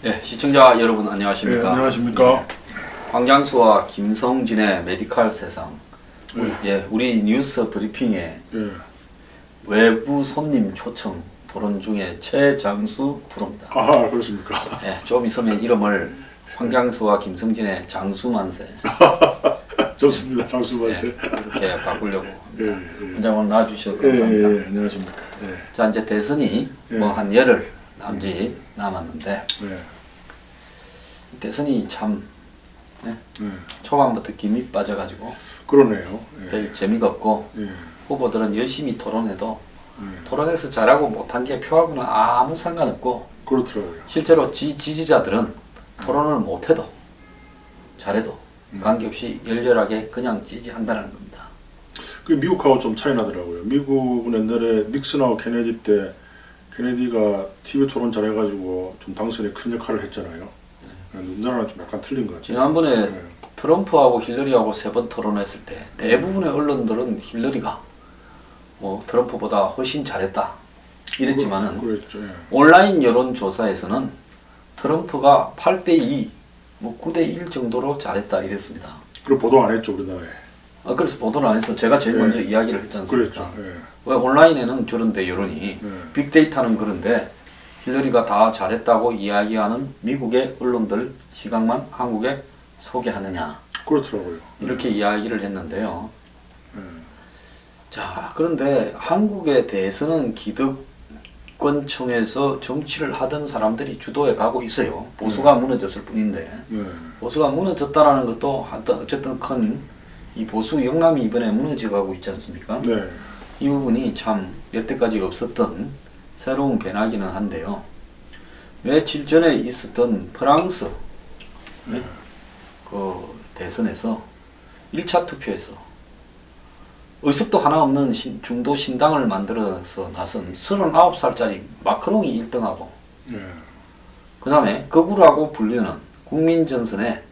예, 시청자 여러분 안녕하십니까? 네, 안녕하십니까? 황장수와 김성진의 메디칼 세상. 우리 뉴스 브리핑에 외부 손님 초청 토론 중에 최장수 프로입니다. 아, 그렇습니까? 예, 좀 있으면 이름을 황장수와 김성진의 장수만세. 좋습니다. 장수만세. 이렇게 바꾸려고 합니다. 원장님 나와주셔서 감사합니다. 안녕하십니까? 자, 이제 대선이 뭐 한 열흘 남았는데 대선이 참 초반부터 김이 빠져가지고 그러네요. 별 재미가 없고 후보들은 열심히 토론해도 토론에서 잘하고 못한 게 표하고는 아무 상관없고 그렇더라고요. 실제로 지지자들은 토론을 못해도 잘해도 관계없이 열렬하게 그냥 지지한다는 겁니다. 그 미국하고 좀 차이 나더라고요. 미국은 옛날에 닉슨하고 케네디 때 케네디가 TV 토론 잘해가지고 좀 당선에 큰 역할을 했잖아요. 우리나라는 좀 약간 틀린 것 같아요. 지난번에 트럼프하고 힐러리하고 3번 토론했을 때 대부분의 언론들은 힐러리가 뭐 트럼프보다 훨씬 잘했다 이랬지만은 그랬죠. 온라인 여론조사에서는 트럼프가 8대2, 뭐 9대1 정도로 잘했다 이랬습니다. 그리고 보도 안 했죠, 우리나라에. 그래서 보도를 안 해서 제가 제일 먼저 이야기를 했지 않습니까? 그랬죠. 왜 온라인에는 저런데 여론이 빅데이터는 그런데 힐러리가 다 잘했다고 이야기하는 미국의 언론들 시각만 한국에 소개하느냐 그렇더라고요. 이렇게 이야기를 했는데요. 자, 그런데 한국에 대해서는 기득권층에서 정치를 하던 사람들이 주도해 가고 있어요. 보수가 무너졌을 뿐인데 보수가 무너졌다라는 것도 어쨌든 큰 이 보수 영남이 이번에 무너져가고 있지 않습니까? 이 부분이 참 여태까지 없었던 새로운 변화기는 한데요. 며칠 전에 있었던 프랑스 그 대선에서 1차 투표에서 의석도 하나 없는 중도 신당을 만들어서 나선 39살짜리 마크롱이 1등하고 그 다음에 거구라고 불리는 국민전선의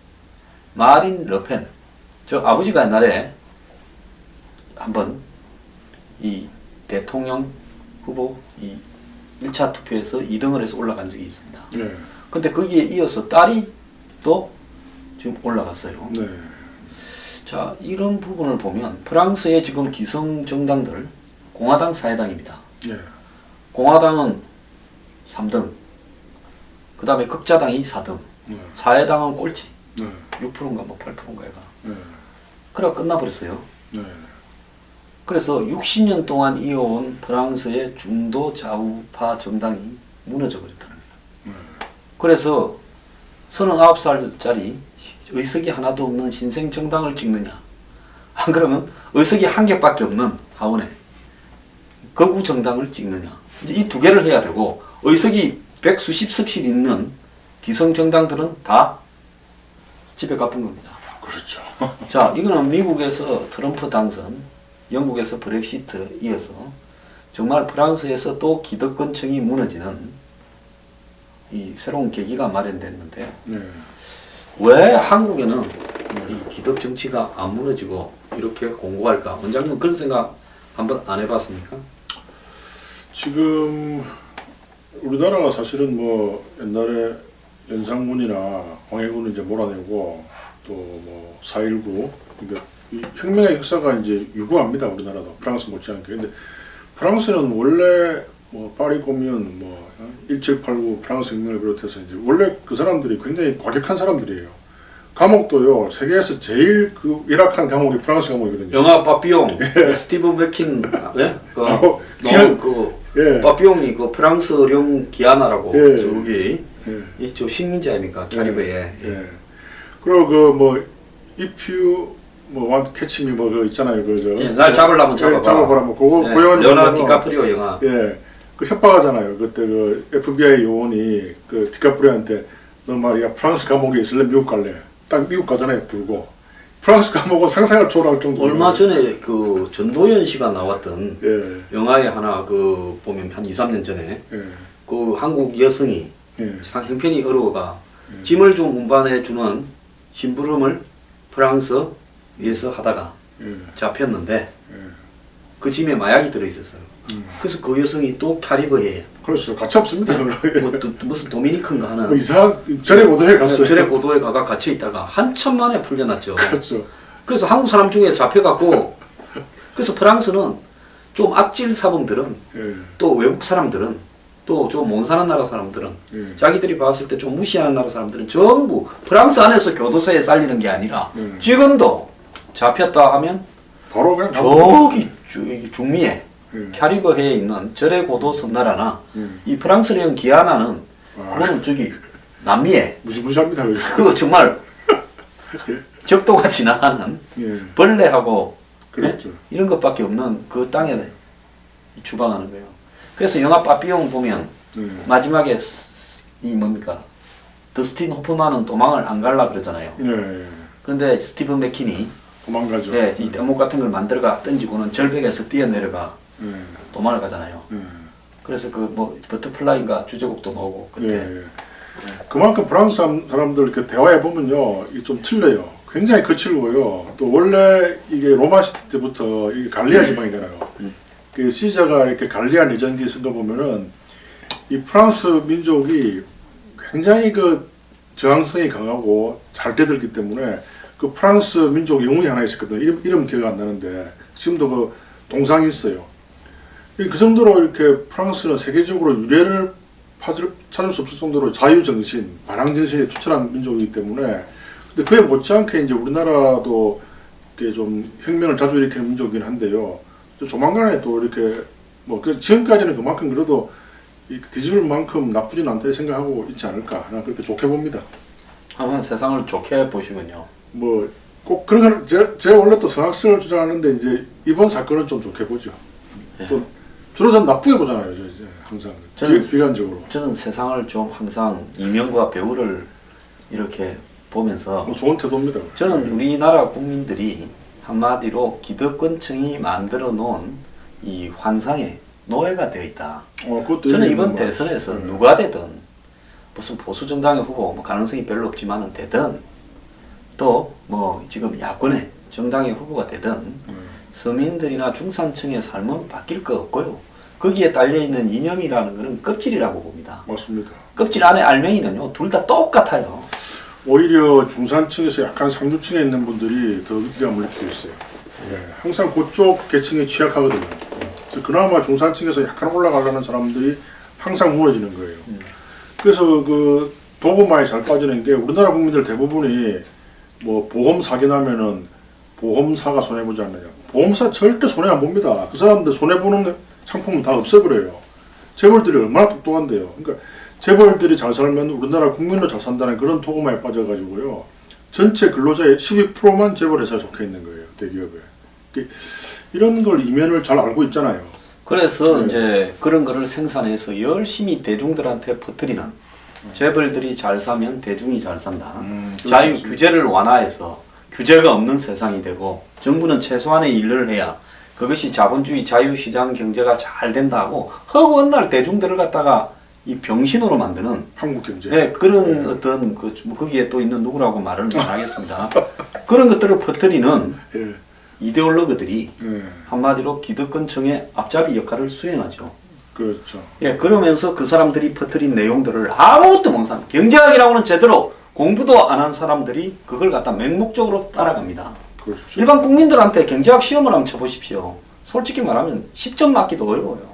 마린 르펜, 저 아버지가 옛날에 한번 이 대통령 후보 이 1차 투표에서 2등을 해서 올라간 적이 있습니다. 근데 거기에 이어서 딸이 또 지금 올라갔어요. 자, 이런 부분을 보면 프랑스의 지금 기성 정당들 공화당, 사회당입니다. 공화당은 3등, 그 다음에 극자당이 4등, 사회당은 꼴찌, 6%인가 뭐 8%인가 얘가. 그래 끝나버렸어요. 그래서 60년 동안 이어온 프랑스의 중도 좌우파 정당이 무너져 버렸다는 거예요. 그래서 39살짜리 의석이 하나도 없는 신생 정당을 찍느냐, 안 그러면 의석이 한 개밖에 없는 하원에 거구 정당을 찍느냐, 이 두 개를 해야 되고 의석이 백수십석씩 있는 기성 정당들은 다 집에 가쁜 겁니다. 그렇죠. 자, 이거는 미국에서 트럼프 당선, 영국에서 브렉시트 이어서 정말 프랑스에서 또 기득권층이 무너지는 이 새로운 계기가 마련됐는데 왜 한국에는 이 기득 정치가 안 무너지고 이렇게 공고할까? 원장님은 그런 생각 한번 안 해봤습니까? 지금 우리나라가 사실은 뭐 옛날에 연산군이나 광해군을 이제 몰아내고 또 뭐 4.19 그러니까 이 혁명의 역사가 이제 유구합니다. 우리나라도 프랑스 못지않게. 근데 프랑스는 원래 뭐 파리 코뮌 뭐 1789 프랑스 혁명을 비롯해서 이제 원래 그 사람들이 굉장히 과격한 사람들이에요. 감옥도요 세계에서 제일 그 열악한 감옥이 프랑스 감옥이거든요. 영화 파피용, 스티븐 맥킨, 파피용이 그 프랑스령 기아나라고 저기 저 식민지 아닙니까? 캐리브에. 그리고 그 뭐 if you 뭐 want catch me 뭐 그 있잖아요. 날 잡으려면 잡아봐. 잡아보라 뭐 그거 레오나르도 디카프리오 영화. 그 협박하잖아요. 그때 그 FBI 요원이 그 디카프리오한테 너 말이야 프랑스 감옥에 있을래 미국 갈래? 딱 미국 가잖아요. 불고 프랑스 감옥은 상상할 초월할 정도로. 얼마 전에 그 전도연 씨가 나왔던 영화에 하나 그 보면 한 2, 3년 전에 그 한국 여성이 형편이 어려워가 짐을 좀 운반해 주는 심부름을 프랑스에서 하다가 잡혔는데 그 짐에 마약이 들어있었어요. 그래서 그 여성이 또 캐리브해에 그렇죠. 같이 없습니다. 뭐, 무슨 도미니크인가 하는 뭐 이상한 절에 고도에 갔어요. 절에 고도에 가가 갇혀 있다가 한참 만에 풀려났죠. 그렇죠. 그래서 한국 사람 중에 잡혀갖고 그래서 프랑스는 좀 악질 사범들은 예. 또 외국 사람들은 또 좀 못 사는 나라 사람들은 예. 자기들이 봤을 때 좀 무시하는 나라 사람들은 전부 프랑스 안에서 교도소에 살리는 게 아니라 지금도 잡혔다 하면 바로 그냥 저기 중미에 예. 캐리브해에 있는 절의 고도 섬나라나 예. 이 프랑스령 기아나는 아. 그거는 저기 남미에 무시무시합니다. 그거 정말 적도가 지나가는 예. 벌레하고 그렇죠. 이런 것밖에 없는 그 땅에 주방하는 거예요. 그래서 영화 빠삐용 보면 예. 마지막에 이 뭡니까 더스틴 호프만은 도망을 안 갈라 그러잖아요. 예. 근데 스티븐 맥킨이 도망가죠. 이 대목 같은 걸 만들어가 던지고는 절벽에서 뛰어내려가 예. 도망을 가잖아요. 예. 그래서 그 뭐 버터플라이인가 주제곡도 나오고 그때 예. 그만큼 프랑스 사람들 이렇게 대화해 보면요, 이게 좀 틀려요. 굉장히 거칠고요. 또 원래 이게 로마 시대 때부터 이게 갈리아 지방이잖아요. 그 시저가 이렇게 갈리아 내전기 쓴 거 보면은 이 프랑스 민족이 굉장히 그 저항성이 강하고 잘 되들기 때문에 그 프랑스 민족 영웅이 하나 있었거든요. 이름 기억 안 나는데 지금도 그 동상이 있어요. 그 정도로 이렇게 프랑스는 세계적으로 유례를 찾을 수 없을 정도로 자유정신, 반항정신에 투철한 민족이기 때문에 근데 그에 못지않게 이제 우리나라도 이렇게 좀 혁명을 자주 일으키는 민족이긴 한데요. 조만간에 또 이렇게 뭐 지금까지는 그만큼 그래도 뒤집을 만큼 나쁘진 않다 생각하고 있지 않을까. 난 그렇게 좋게 봅니다. 한번 세상을 좋게 보시군요. 뭐 꼭 그런 건 제가 원래 또 성악성을 주장하는데 이제 이번 사건은 좀 좋게 보죠. 네. 또 주로 전 나쁘게 보잖아요. 이제 항상 비관적으로. 저는 세상을 좀 항상 이명과 배우를 이렇게 보면서 뭐 좋은 태도입니다. 저는 우리나라 국민들이 한마디로 기득권층이 만들어 놓은 이 환상의 노예가 되어 있다. 그것도 저는 있는 이번 거 대선에서 같아요. 누가 되든 무슨 보수 정당의 후보 뭐 가능성이 별로 없지만은 되든 또 뭐 지금 야권의 정당의 후보가 되든 서민들이나 중산층의 삶은 바뀔 거 없고요. 거기에 달려 있는 이념이라는 것은 껍질이라고 봅니다. 맞습니다. 껍질 안에 알맹이는요 둘 다 똑같아요. 오히려 중산층에서 약간 상류층에 있는 분들이 더 위기감을 느끼고 있어요. 네, 항상 그쪽 계층에 취약하거든요. 그래서 그나마 중산층에서 약간 올라가려는 사람들이 항상 무너지는 거예요. 그래서 그 도구마에 잘 빠지는 게 우리나라 국민들 대부분이 뭐 보험 사기 나면은 보험사가 손해보지 않느냐. 보험사 절대 손해 안 봅니다. 그 사람들 손해보는 상품은 다 없애버려요. 재벌들이 얼마나 똑똑한데요. 그러니까 재벌들이 잘 살면 우리나라 국민도 잘 산다는 그런 도구마에 빠져가지고요. 전체 근로자의 12%만 재벌 회사에 속해 있는 거예요. 대기업에. 이런 걸 이면을 잘 알고 있잖아요. 그래서 네. 이제 그런 거를 생산해서 열심히 대중들한테 퍼뜨리는 재벌들이 잘 사면 대중이 잘 산다. 자유 그렇습니다. 규제를 완화해서 규제가 없는 세상이 되고 정부는 최소한의 일을 해야 그것이 자본주의 자유시장 경제가 잘 된다고 허구한 날 대중들을 갖다가 이 병신으로 만드는 한국 경제. 네, 그런 어떤 뭐 거기에 또 있는 누구라고 말을 안 하겠습니다. 그런 것들을 퍼뜨리는 예. 이데올로그들이 예. 한마디로 기득권층의 앞잡이 역할을 수행하죠. 그렇죠. 예, 그러면서 그 사람들이 퍼뜨린 내용들을 아무것도 모르는 사람, 경제학이라고는 제대로 공부도 안 한 사람들이 그걸 갖다 맹목적으로 따라갑니다. 그렇죠. 일반 국민들한테 경제학 시험을 한번 쳐보십시오. 솔직히 말하면 10점 맞기도 어려워요.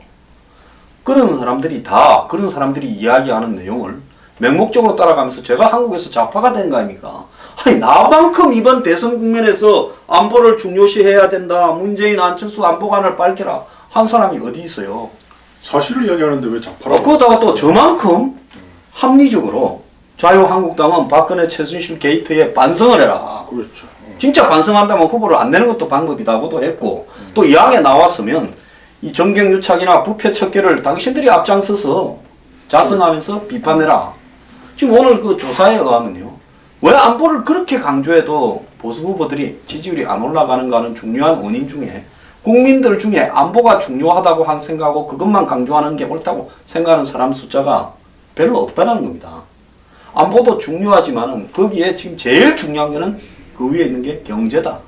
그런 사람들이 이야기하는 내용을 맹목적으로 따라가면서 제가 한국에서 좌파가 된 거 아닙니까? 아니, 나만큼 이번 대선 국면에서 안보를 중요시해야 된다. 문재인, 안철수 안보관을 밝혀라. 한 사람이 어디 있어요? 사실을 이야기하는데 왜 자파라고? 그러다가 또 저만큼 합리적으로 자유한국당은 박근혜 최순실 게이트에 반성을 해라. 그렇죠. 진짜 반성한다면 후보를 안 내는 것도 방법이라고도 했고 또 이 양에 나왔으면 이 정경유착이나 부패 척결을 당신들이 앞장서서 자성하면서 비판해라. 지금 오늘 그 조사에 의하면요. 왜 안보를 그렇게 강조해도 보수 후보들이 지지율이 안 올라가는가 하는 중요한 원인 중에 국민들 중에 안보가 중요하다고 생각하고 그것만 강조하는 게 옳다고 생각하는 사람 숫자가 별로 없다는 겁니다. 안보도 중요하지만은 거기에 지금 제일 중요한 거는 그 위에 있는 게 경제다.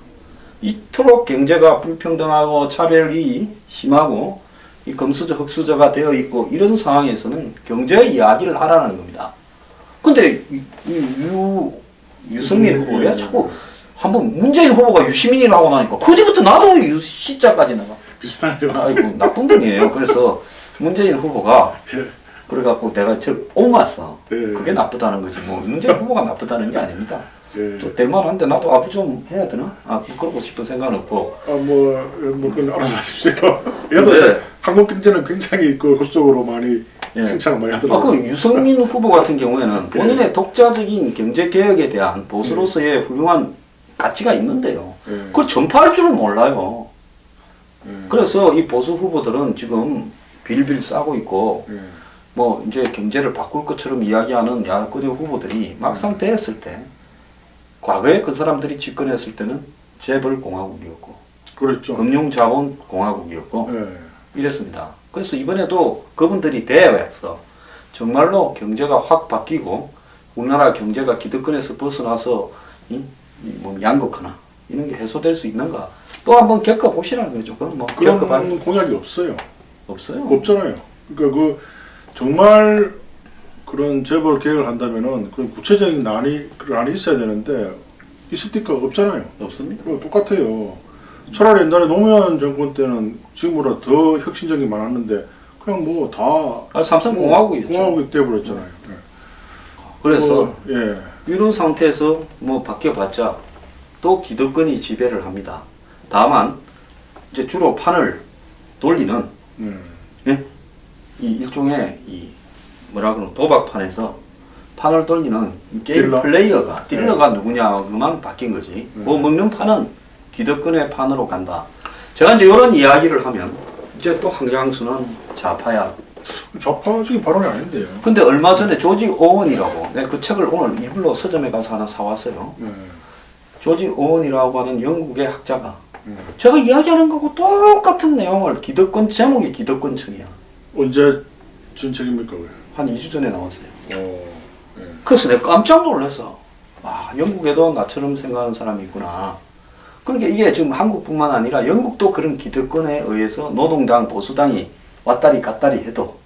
이토록 경제가 불평등하고 차별이 심하고 이 금수저, 흑수저가 되어 있고 이런 상황에서는 경제 이야기를 하라는 겁니다. 근데 유승민 후보 왜 자꾸 한번 문재인 후보가 유시민이라고 나니까 그때부터 나도 유시자까지 나가. 비슷하네요. 아이고 나쁜 분이에요. 그래서 문재인 후보가 예. 그래갖고 내가 저 옹았어. 예. 그게 나쁘다는 거지. 뭐 문재인 후보가 나쁘다는 게 아닙니다. 예. 또 될만한데 나도 아부 좀 해야 되나? 그러고 싶은 생각은 없고. 그건 알아서 하십시오. 예를 네. 들어서 한국 경제는 굉장히 그 그쪽으로 많이 예. 칭찬을 많이 하더라고요. 그 유승민 후보 같은 경우에는 본인의 독자적인 경제 개혁에 대한 보수로서의 훌륭한 가치가 있는데요. 예. 그걸 전파할 줄은 몰라요. 예. 그래서 이 보수 후보들은 지금 빌빌 싸고 있고 예. 뭐 이제 경제를 바꿀 것처럼 이야기하는 야권의 후보들이 막상 됐을 때 과거에 그 사람들이 집권했을 때는 재벌공화국이었고 그렇죠. 금융자본공화국이었고 예. 이랬습니다. 그래서 이번에도 그분들이 대회에서 정말로 경제가 확 바뀌고 우리나라 경제가 기득권에서 벗어나서 뭐 양극화나 이런 게 해소될 수 있는가 또 한번 겪어보시라는 거죠. 그건 뭐 겪어봐야 그런 공약이 없어요. 없어요. 없잖아요. 그러니까 그 정말 그런 재벌 계획을 한다면은 그런 구체적인 안이 있어야 되는데 있을 때가 없잖아요. 없습니다. 그거 똑같아요. 차라리 옛날에 노무현 정권 때는 지금보다 더 혁신적인 게 많았는데 그냥 뭐 다 삼성공화국이었죠. 공화국이 돼버렸잖아요. 예. 그래서 예. 이런 상태에서 뭐 바뀌어봤자 또 기득권이 지배를 합니다. 다만 이제 주로 판을 돌리는 예? 이 일종의 이 뭐라 그러나 도박판에서 판을 돌리는 게임 딜러? 플레이어가 딜러가 누구냐만 바뀐 거지. 뭐 먹는 판은 기득권의 판으로 간다. 제가 이제 이런 이야기를 하면 이제 또 한강수는 좌파야. 좌파적인 발언이 아닌데요. 근데 얼마 전에 조지 오원이라고 내가 그 책을 오늘 일부러 서점에 가서 하나 사왔어요. 예. 조지 오원이라고 하는 영국의 학자가 제가 이야기하는 거하고 똑같은 내용을 기득권 제목이 기득권청이야. 언제 준 책입니까? 그게? 한 2주 전에 나왔어요. 예. 그래서 내가 깜짝 놀라서 영국에도 나처럼 생각하는 사람이 있구나. 그러니까 이게 지금 한국뿐만 아니라 영국도 그런 기득권에 의해서 노동당, 보수당이 왔다리 갔다리 해도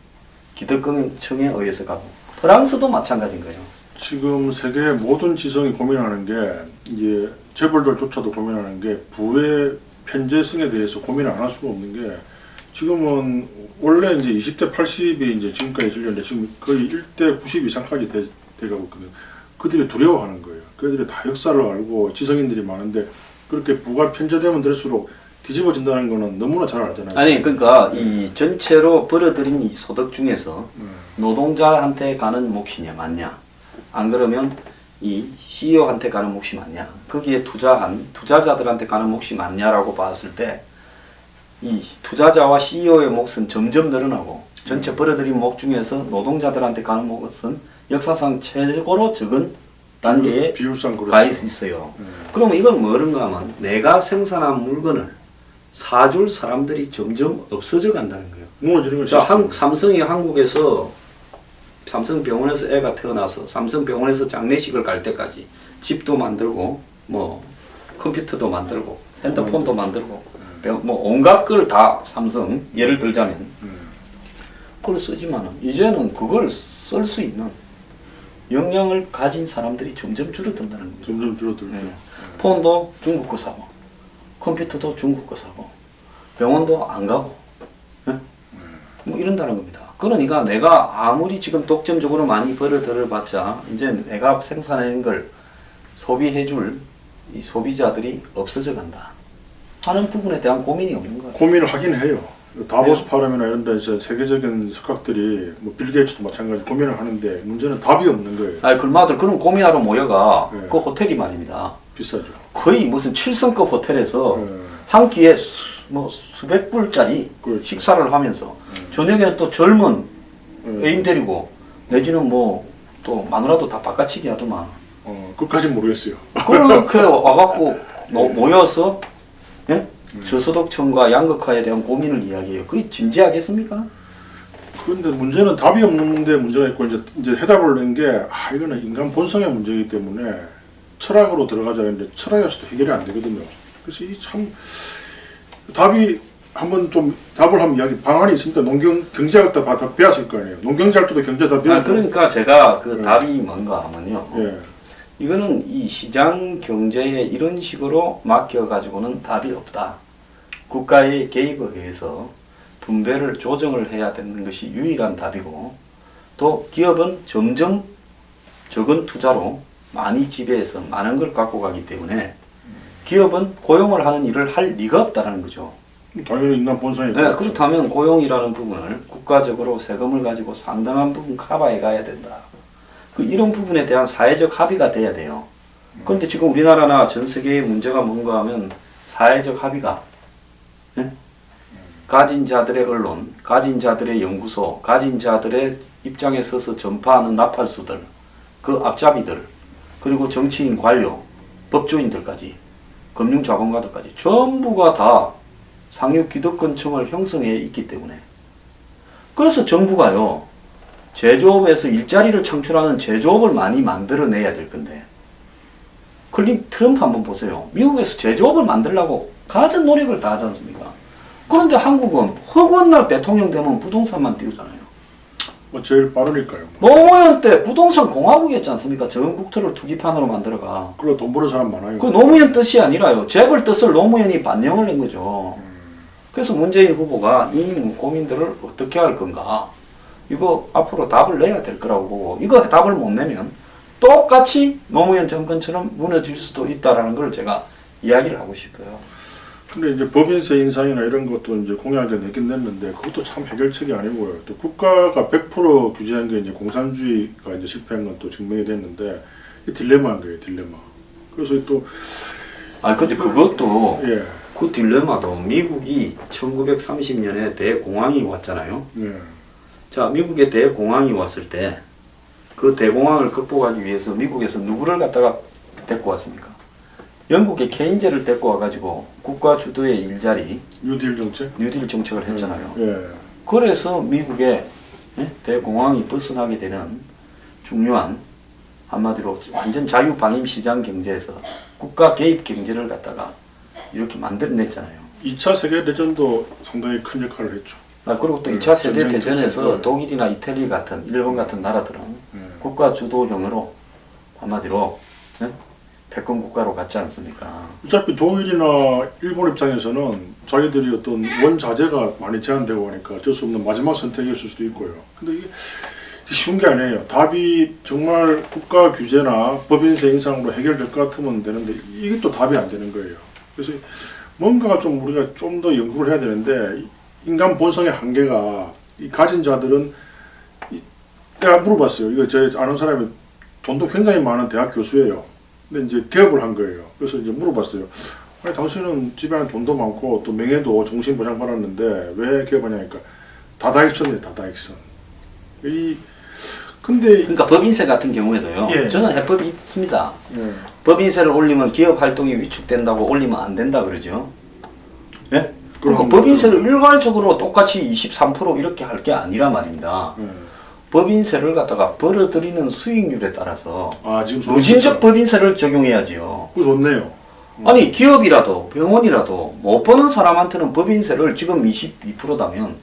기득권청에 의해서 가고 프랑스도 마찬가지인 거예요. 지금 세계 모든 지성이 고민하는 게 이제 재벌들조차도 고민하는 게 부의 편제성에 대해서 고민을 안 할 수가 없는 게 지금은 원래 이제 20대 80이 이제 지금까지 진료인데 지금 거의 1대 90 이상까지 돼가고 있거든요. 그들이 두려워하는 거예요. 그들이 다 역사를 알고 지성인들이 많은데 그렇게 부가 편제되면 될수록 뒤집어진다는 거는 너무나 잘 알잖아요. 아니 그러니까 이 전체로 벌어들인 이 소득 중에서 노동자한테 가는 몫이냐 맞냐 안 그러면 이 CEO한테 가는 몫이 맞냐 거기에 투자한 투자자들한테 가는 몫이 맞냐라고 봤을 때 이 투자자와 CEO의 몫은 점점 늘어나고 전체 벌어들인 몫 중에서 노동자들한테 가는 몫은 역사상 최고로 적은 단계에 비율상 그렇죠. 가 있어요. 그러면 이건 뭐는가 하면 내가 생산한 물건을 사줄 사람들이 점점 없어져 간다는 거예요. 무너지는 자, 것이 삼성이 한국에서 삼성병원에서 애가 태어나서 삼성병원에서 장례식을 갈 때까지 집도 만들고 뭐 컴퓨터도 만들고 핸드폰도 만들고 뭐 온갖 걸 다 삼성 예를 들자면 그걸 쓰지만은 이제는 그걸 쓸 수 있는 역량을 가진 사람들이 점점 줄어든다는 거죠. 점점 줄어들죠. 네. 폰도 중국 거 사고 컴퓨터도 중국 거 사고 병원도 안 가고 뭐 이런다는 겁니다. 그러니까 내가 아무리 지금 독점적으로 많이 벌어들여봤자 이제 내가 생산한 걸 소비해줄 이 소비자들이 없어져 간다 하는 부분에 대한 고민이 없는 거예요. 고민을 하긴 해요. 다보스 파럼이나 이런 데서 세계적인 석학들이 뭐 빌 게이츠도 마찬가지 고민을 하는데 문제는 답이 없는 거예요. 아니 글마들 그런 고민하러 모여가 네. 그 호텔이 말입니다. 비싸죠. 거의 무슨 7성급 호텔에서 네. 한 끼에 뭐 수백 불짜리 그렇죠. 식사를 하면서 저녁에는 또 젊은 네. 애인 데리고 내지는 뭐 또 마누라도 다 바꿔치기 하더만 그것까진 모르겠어요. 그렇게 와갖고 모여서 예? 저소득층과 양극화에 대한 고민을 이야기해요. 그게 진지하겠습니까? 그런데 문제는 답이 없는데 문제가 있고 이제 해답을 낸 게 이거는 인간 본성의 문제이기 때문에 철학으로 들어가자는데 철학에서도 해결이 안 되거든요. 그래서 이 참 답이 한번 좀 답을 하면 이야기 방안이 있으니까 경제학 다 배웠을 거 아니에요. 농경제할 때도 경제 다 배웠죠. 그러니까 제가 그 네. 답이 뭔가 하면요. 예. 이거는 이 시장 경제에 이런 식으로 맡겨가지고는 답이 없다. 국가의 개입에 의해서 분배를 조정을 해야 되는 것이 유일한 답이고, 또 기업은 점점 적은 투자로 많이 지배해서 많은 걸 갖고 가기 때문에 기업은 고용을 하는 일을 할 리가 없다는 거죠. 당연히 인간 본성이 네, 그렇다면 고용이라는 부분을 국가적으로 세금을 가지고 상당한 부분 커버해 가야 된다. 이런 부분에 대한 사회적 합의가 돼야 돼요. 그런데 지금 우리나라나 전 세계의 문제가 뭔가 하면 사회적 합의가, 예? 가진 자들의 언론, 가진 자들의 연구소, 가진 자들의 입장에 서서 전파하는 나팔수들, 그 앞잡이들, 그리고 정치인 관료, 법조인들까지, 금융자본가들까지 전부가 다 상류 기득권층을 형성해 있기 때문에, 그래서 정부가요 제조업에서 일자리를 창출하는 제조업을 많이 만들어내야 될 건데, 트럼프 한번 보세요. 미국에서 제조업을 만들려고 가진 노력을 다 하지 않습니까? 그런데 한국은 허구한 날 대통령 되면 부동산만 띄우잖아요. 뭐 제일 빠르니까요. 노무현 때 부동산 공화국이었지 않습니까? 전국토를 투기판으로 만들어가. 그리고 돈 버는 사람 많아요. 그 노무현 뜻이 아니라요. 재벌 뜻을 노무현이 반영을 한 거죠. 그래서 문재인 후보가 이 고민들을 어떻게 할 건가? 이거 앞으로 답을 내야 될 거라고 보고, 이거 답을 못 내면 똑같이 노무현 정권처럼 무너질 수도 있다라는 걸 제가 이야기를 하고 싶어요. 근데 이제 법인세 인상이나 이런 것도 이제 공약에 내긴 냈는데 그것도 참 해결책이 아니고요. 또 국가가 100% 규제한 게 이제 공산주의가 이제 실패한 건 또 증명이 됐는데 이 딜레마인 거예요, 딜레마. 그래서 또 근데 그것도 예, 그 딜레마도 미국이 1930년에 대공황이 왔잖아요. 예, 자, 미국에 대공황이 왔을 때 그 대공황을 극복하기 위해서 미국에서 누구를 갖다가 데리고 왔습니까? 영국의 케인즈를 데리고 와가지고 국가 주도의 일자리, 뉴딜 정책, 뉴딜 정책을 했잖아요. 예, 그래서 미국의 대공황이 벗어나게 되는 중요한, 한마디로 완전 자유방임 시장 경제에서 국가 개입 경제를 갖다가 이렇게 만들어냈잖아요. 2차 세계대전도 상당히 큰 역할을 했죠. 그리고 또 2차 전쟁 세계대전에서 특수, 독일이나 이태리 같은, 일본 같은 나라들은 국가 주도형으로 한마디로 패권 국가로 갔지 않습니까? 어차피 독일이나 일본 입장에서는 자기들이 어떤 원자재가 많이 제한되고 하니까 어쩔 수 없는 마지막 선택이었을 수도 있고요. 근데 이게 쉬운 게 아니에요. 답이 정말 국가 규제나 법인세 인상으로 해결될 것 같으면 되는데 이게 또 답이 안 되는 거예요. 그래서 뭔가 좀 우리가 좀 더 연구를 해야 되는데, 인간 본성의 한계가, 이 가진 자들은 내가 물어봤어요. 이거 제 아는 사람이 돈도 굉장히 많은 대학 교수예요. 근데 이제 개업을 한 거예요. 그래서 이제 물어봤어요. 아니, 당신은 집안에 돈도 많고 또 명예도 종신 보장받았는데 왜 개업하냐니까 다다익선이에요, 다다익선. 근데 그러니까 법인세 같은 경우에도요. 예. 저는 해법이 있습니다. 법인세를 올리면 기업 활동이 위축된다고 올리면 안 된다 그러죠. 예? 그러니까 법인세를 일괄적으로 똑같이 23% 이렇게 할 게 아니라 말입니다. 법인세를 갖다가 벌어들이는 수익률에 따라서 지금 누진적 법인세를 적용해야지요. 그거 좋네요. 아니, 기업이라도 병원이라도 못 버는 사람한테는 법인세를 지금 22%다면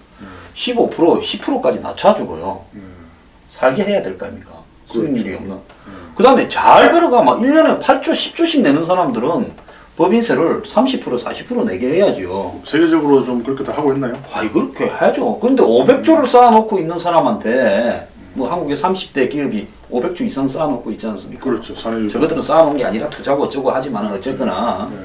15%, 10%까지 낮춰주고요. 살게 해야 될 거 아닙니까? 수익률이 없는. 그 다음에 잘 벌어가 막 1년에 8조, 10조씩 내는 사람들은 법인세를 30%, 40% 내게 해야지요. 세계적으로 좀 그렇게 다 하고 있나요? 그렇게 해야죠. 근데 500조를 쌓아놓고 있는 사람한테, 뭐 한국의 30대 기업이 500조 이상 쌓아놓고 있지 않습니까? 그렇죠. 저것들은 쌓아놓은 게 아니라 투자고 어쩌고 하지만 어쨌거나 네.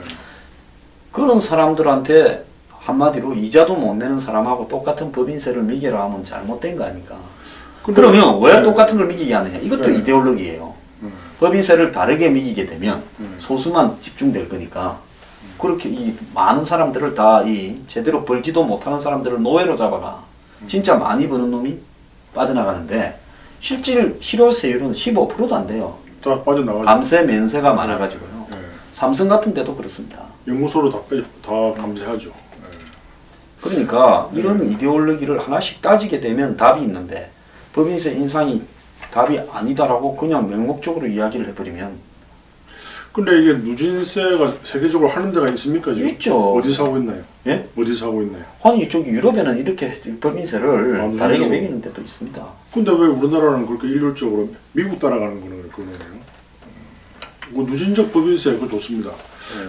그런 사람들한테 한마디로 이자도 못 내는 사람하고 똑같은 법인세를 매겨라 하면 잘못된 거 아닙니까? 그러면 왜 똑같은 걸 매기게 하느냐? 이것도 이데올로기예요. 법인세를 다르게 매기게 되면 소수만 집중될 거니까, 그렇게 이 많은 사람들을 다 이 제대로 벌지도 못하는 사람들을 노예로 잡아가 진짜 많이 버는 놈이 빠져나가는데, 실질 실효세율은 15%도 안 돼요. 다 빠져나가죠. 감세 면세가 많아가지고요. 네. 삼성 같은 데도 그렇습니다. 연구소로 다 감세하죠. 그러니까 이런 이데올로기를 하나씩 따지게 되면 답이 있는데, 법인세 인상이 답이 아니다라고 그냥 맹목적으로 이야기를 해버리면 근데 이게 누진세가 세계적으로 하는 데가 있습니까 지금? 있죠. 어디서 하고 있나요? 예? 어디서 하고 있나요? 아니 이쪽 유럽에는 이렇게 법인세를 아, 다르게 누진세로. 매기는 데도 있습니다. 근데 왜 우리나라는 그렇게 일률적으로 미국 따라가는 거는 그거네요. 뭐 누진적 법인세 그거 좋습니다.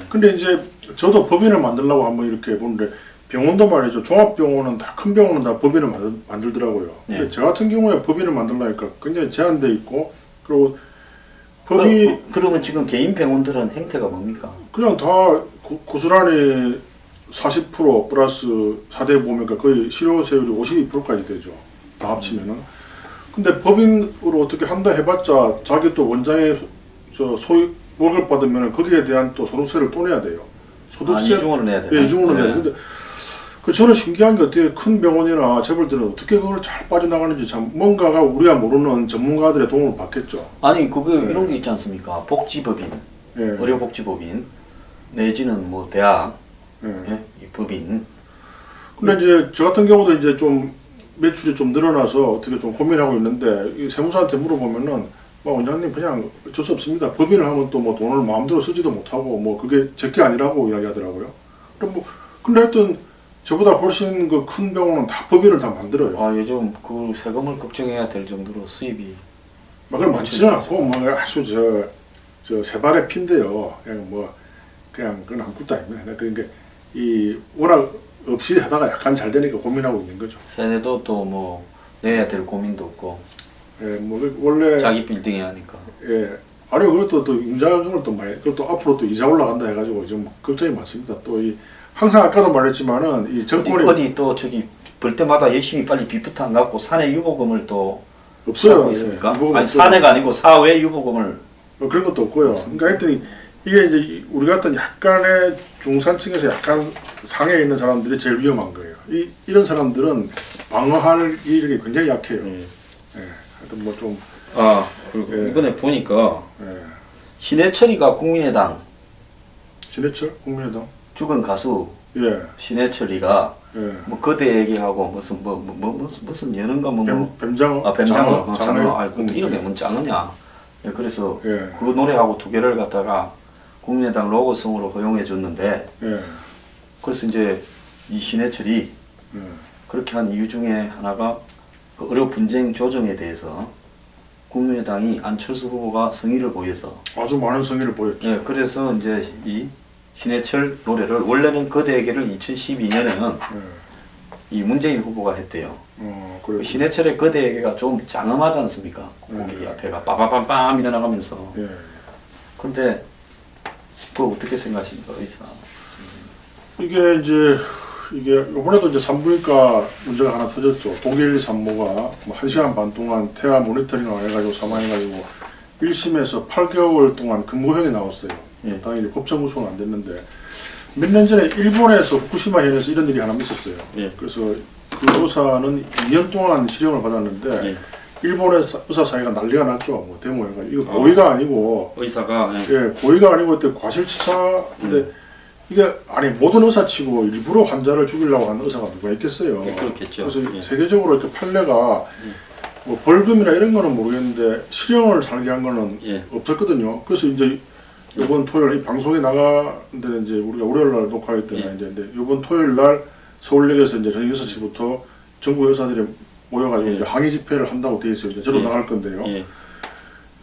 근데 이제 저도 법인을 만들려고 한번 이렇게 보는데 병원도 말이죠. 종합병원은 다 큰 병원은 다 법인을 만들더라고요. 근데 네. 저 같은 경우에 법인을 만들려니까 굉장히 제한돼 있고 그리고 법이 그러면 지금 개인 병원들은 행태가 뭡니까? 그냥 다 고스란히 40% 플러스 4대 보니까 거의 실효세율이 52%까지 되죠. 다 합치면은. 근데 법인으로 어떻게 한다 해봤자 자기 또 원장의 저 소유 월급 받으면 거기에 대한 또 소득세를 또 내야 돼요. 소득세 이중으로 내야 되나? 예, 이중으로 내야 돼. 근데 그 저는 신기한 게 어떻게 큰 병원이나 재벌들은 어떻게 그걸 잘 빠져나가는지 참 뭔가가 우리가 모르는 전문가들의 도움을 받겠죠. 아니 그게 이런 게 있지 않습니까? 복지법인, 예. 의료복지법인 내지는 뭐 대학, 예. 예? 이 법인. 근데 이제 저 같은 경우도 이제 좀 매출이 좀 늘어나서 어떻게 좀 고민하고 있는데 이 세무사한테 물어보면은 뭐 원장님 그냥 어쩔 수 없습니다. 법인을 하면 또 뭐 돈을 마음대로 쓰지도 못하고 뭐 그게 제게 아니라고 이야기하더라고요. 그럼 뭐 근데 하여튼 저보다 훨씬 그 큰 병원은 다 법인을 다 만들어요. 아 요즘 그 세금을 걱정해야 될 정도로 수입이 막 그런 많지는 않고 뭐 아주 저 세발의 피인데요. 그냥 뭐 그냥 그건 아무것도 아닙니다. 하여튼 이게 이 워낙 없이 하다가 약간 잘 되니까 고민하고 있는 거죠. 세내도 또 뭐 내야 될 고민도 없고 예, 뭐 원래 자기 빌딩에 하니까. 예. 아니 그것도 또 임자금을 또 많이 그것도 앞으로 또 이자 올라간다 해가지고 지금 걱정이 많습니다. 또 이 항상 아까도 말했지만은 이 정권이 어디 또 저기 벌 때마다 열심히 빨리 빚부터 안 갚고 사내 유보금을 또 없어요. 쌓고 있습니까? 유보금 아니 없어요. 사내가 아니고 사외 유보금을. 그런 것도 없고요. 그러니까 하여튼 이게 이제 우리 같은 약간의 중산층에서 약간 상해에 있는 사람들이 제일 위험한 거예요. 이런 사람들은 방어할 이력이 굉장히 약해요. 예. 하여튼 뭐 좀 아 그리고 예. 이번에 보니까 예. 신해철이가 국민의당 신해철 국민의당 죽은 가수 예. 신해철이가 예. 뭐 거대 얘기하고 무슨 무슨 여는가 뭐 뱀장어 아 뱀장어 장어 아 음. 그것도 이름이 뭔 장어냐. 예, 그래서 예. 그 노래하고 두 개를 갖다가 국민의당 로고송으로 허용해 줬는데 예. 그래서 이제 이 신해철이 예. 그렇게 한 이유 중에 하나가 그 의료 분쟁 조정에 대해서 국민의당이 안철수 후보가 성의를 보여서 아주 많은 성의를 보였죠. 예, 그래서 이제 이 신해철 노래를 원래는 거대에게를 2012년에는 예. 이 문재인 후보가 했대요. 그래. 그 신해철의 거대에게가 좀 장엄하지 않습니까? 고기 앞에가 빠바밤빰 일어나가면서. 예. 근데 그거 어떻게 생각하십니까, 의사? 이게 이제 이게 이번에도 이제 산부인과 문제가 하나 터졌죠. 독일 산모가 뭐 1시간 반 동안 태아 모니터링을 해가지고 사망해가지고 1심에서 8개월 동안 근무형이 나왔어요. 예. 당연히 법정 구속은 안 됐는데 몇 년 전에 일본에서 후쿠시마 현에서 이런 일이 하나 있었어요. 예. 그래서 그 의사는 2년 동안 실형을 받았는데 예. 일본의 의사 사회가 난리가 났죠. 뭐 데모해가 이거 고의가 아니고 의사가 예, 고의가 아니고 그때 과실치사인데 이게 아니 모든 의사치고 일부러 환자를 죽이려고 하는 의사가 누가 있겠어요. 그렇겠죠. 그래서 예. 세계적으로 이렇게 판례가 뭐 벌금이나 이런 거는 모르겠는데 실형을 살게 한 거는 예. 없었거든요. 그래서 이제 이번 토요일 이 방송에 나가는데 이제 우리가 월요일 날 녹화했더니 예. 이제 이번 토요일 날 서울역에서 이제 저녁 6시부터 전국 의사들이 모여가지고 예. 이제 항의 집회를 한다고 돼 있어요. 이제 저도 예. 나갈 건데요. 예.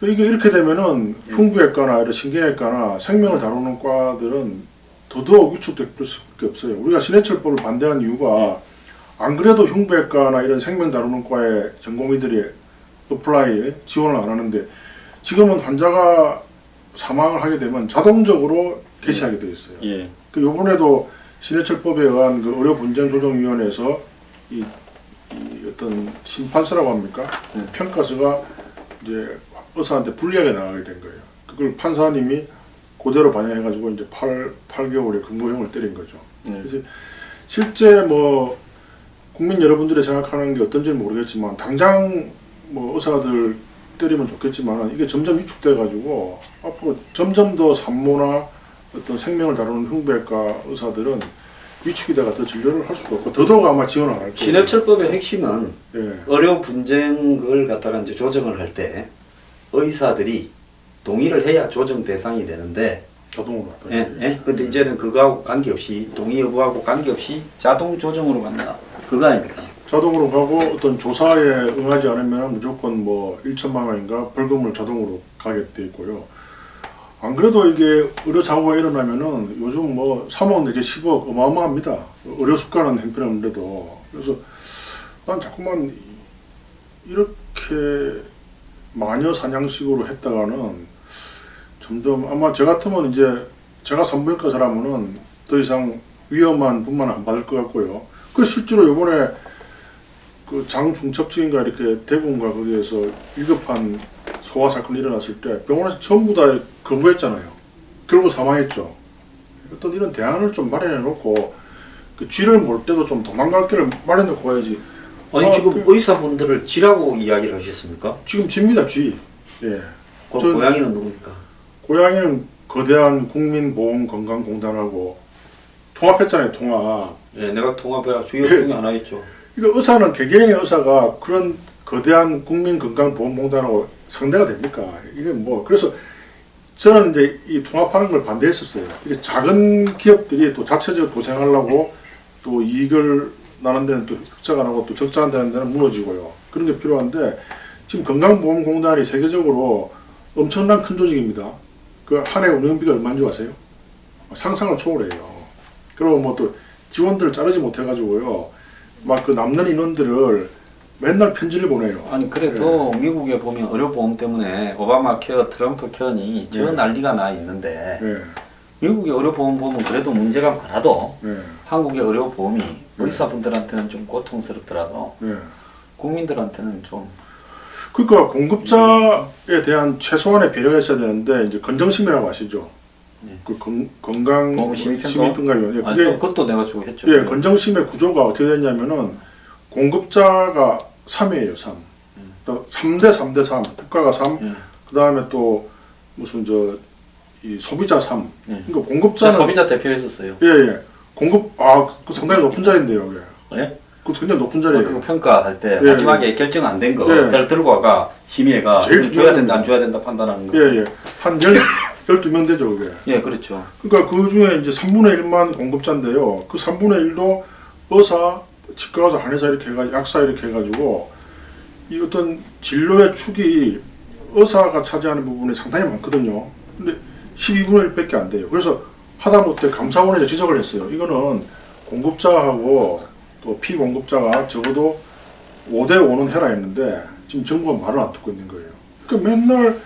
이게 이렇게 되면은 흉부외과나 이런 신경외과나 생명을 다루는 과들은 더더욱 위축될 수밖에 없어요. 우리가 신해철법을 반대한 이유가 안 그래도 흉부외과나 이런 생명 다루는 과의 전공의들이 어플라이 지원을 안 하는데 지금은 환자가 사망을 하게 되면 자동적으로 개시하게 되어 있어요. 예. 그 요번에도 신해철법에 의한 그 의료분쟁조정위원회에서 이 어떤 심판서라고 합니까? 평가서가 이제 의사한테 불리하게 나가게 된 거예요. 그걸 판사님이 그대로 반영해가지고 이제 8개월의 근무형을 때린 거죠. 그래서 실제 뭐 국민 여러분들이 생각하는 게 어떤지는 모르겠지만 당장 뭐 의사들 때리면 좋겠지만 이게 점점 위축돼가지고 앞으로 점점 더 산모나 어떤 생명을 다루는 흉부외과 의사들은 위축이 돼가 더 진료를 할 수가 없고 더더욱 아마 지원을 안 할 거예요. 신해철법의 핵심은 예. 의료 분쟁을 갖다가 이제 조정을 할 때 의사들이 동의를 해야 조정 대상이 되는데 자동으로 왔다. 예, 예. 근데 이제는 그거하고 관계없이 동의 여부하고 관계없이 자동 조정으로 간다. 그거 아닙니까? 자동으로 가고 어떤 조사에 응하지 않으면 무조건 뭐 1천만 원인가 벌금을 자동으로 가게 돼 있고요. 안 그래도 이게 의료 사고가 일어나면은 요즘 뭐 3억 내지 10억 어마어마합니다. 의료 수가는 형편없는데도. 그래서 난 자꾸만 이렇게 마녀 사냥식으로 했다가는 점점 아마 저 같으면 이제 제가 산부인과 사람은 더 이상 위험한 분만 안 받을 것 같고요. 그 실제로 이번에 그 장중첩증인가 이렇게 대구인가 거기에서 위급한 소아 사건이 일어났을 때 병원에서 전부 다 근무했잖아요. 결국 사망했죠. 어떤 이런 대안을 좀 마련해 놓고 그 쥐를 몰 때도 좀 도망갈 길을 마련해 놓고 가야지. 아니 지금 의사분들을 쥐라고 이야기를 하셨습니까? 지금 쥐입니다, 쥐. 예. 그 고양이는 누굽니까? 고양이는 거대한 국민보험건강공단하고 통합했잖아요, 통합. 예, 내가 통합해야 주요 중에 하나였죠. 이거 의사는 개개인의 의사가 그런 거대한 국민건강보험공단하고 상대가 됩니까? 이게 뭐 그래서 저는 이제 이 통합하는 걸 반대했었어요. 이게 작은 기업들이 또 자체적으로 도생하려고 또 이익을 나는 데는 또 흑자가 나고 또 적자한 데는 무너지고요. 그런 게 필요한데 지금 건강보험공단이 세계적으로 엄청난 큰 조직입니다. 그 한 해 운영비가 얼마인 줄 아세요? 상상을 초월해요. 그리고 뭐 또 지원들을 자르지 못해가지고요. 막 그 남는 인원들을 맨날 편지를 보내요. 아니 그래도 미국에 보면 의료보험 때문에 오바마 케어, 트럼프 케어니 저 난리가 나 있는데 미국의 의료보험 보면 그래도 문제가 많아도 한국의 의료보험이 의사분들한테는 좀 고통스럽더라도 국민들한테는 좀 그러니까 공급자에 대한 최소한의 배려가 있어야 되는데 이제 건정심이라고 아시죠? 그 건강 시민평가위원회 그게 그것도 내가 주고 했죠. 예, 건정심의 구조가 어떻게 됐냐면은 공급자가 3이에요, 3. 또 3대 3대 3, 국가가 3. 그다음에 또 무슨 이 소비자 3. 그러니까 공급자는 소비자 대표했었어요. 예, 예. 그 상당히 높은 자리인데요, 그게. 예? 그것도 굉장히 높은 자리예요. 그리고 평가할 때 예, 마지막에 결정 안 된 거, 들고 와가 심의회가 제일 줘야 된다, 안 줘야 된다 판단하는 거. 예, 예. 한 12명 되죠, 그게. 예, 그렇죠. 그러니까 그 중에 이제 3분의 1만 공급자인데요. 그 3분의 1도 의사, 치과의사, 한의사 이렇게 해가지고, 약사 이렇게 해가지고, 이 어떤 진료의 축이 의사가 차지하는 부분이 상당히 많거든요. 근데 12분의 1밖에 안 돼요. 그래서 하다못해 감사원에서 지적을 했어요. 이거는 공급자하고 또 피공급자가 적어도 5대5는 해라 했는데 지금 정부가 말을 안 듣고 있는 거예요. 그러니까 맨날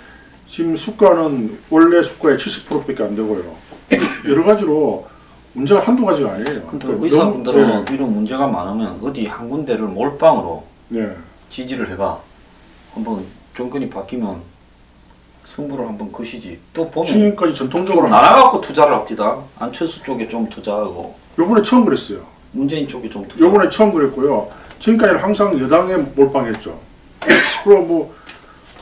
지금 수가는 원래 수가의 70%밖에 안 되고요. 여러 가지로 문제가 한두 가지가 아니에요. 근데 그러니까 의사분들은 이런 문제가 많으면 어디 한 군데를 몰빵으로 지지를 해봐. 한번 정권이 바뀌면 승부를 한번 거시지. 또 보면 지금까지 전통적으로 나눠갖고 투자를 합디다. 안철수 쪽에 좀 투자하고 요번에 처음 그랬어요. 문재인 쪽에 좀 투자. 요번에 처음 그랬고요. 지금까지는 항상 여당에 몰빵했죠. 그리고 뭐